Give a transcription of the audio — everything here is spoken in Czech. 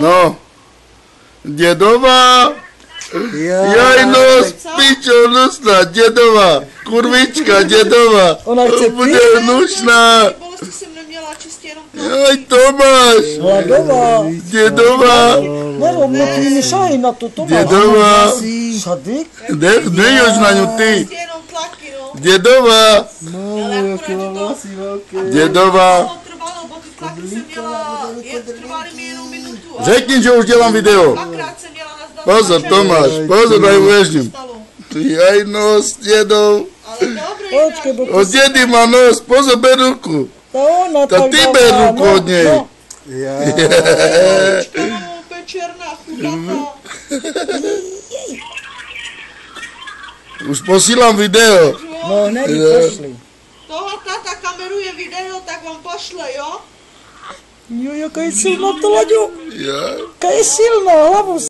No. Dědová. Jaj, no, pičo, nosná, dědová. Kurvička, dědová. Ona chce bude nušná. Jaj, Tomáš. Hladová. Dědová. Nerovno ti nešahy na to, Tomáš. Dědová. Šadyk? Nejož na ňu ty. Dědová. Dědová. Řekni, že už dělám video. Pozor, Tomáš, pozor, neuvěřím. Jaj, nos, dědou. Od dědy má nos, pozor, ber ruku. Ta ty ber ruku od něj. Už posílám video. No, pošli. Toho tata kameruje video, tak vám pošle, jo? Jo, jaká je silná to, Laďo. Ja. Jaká je silná, hlavu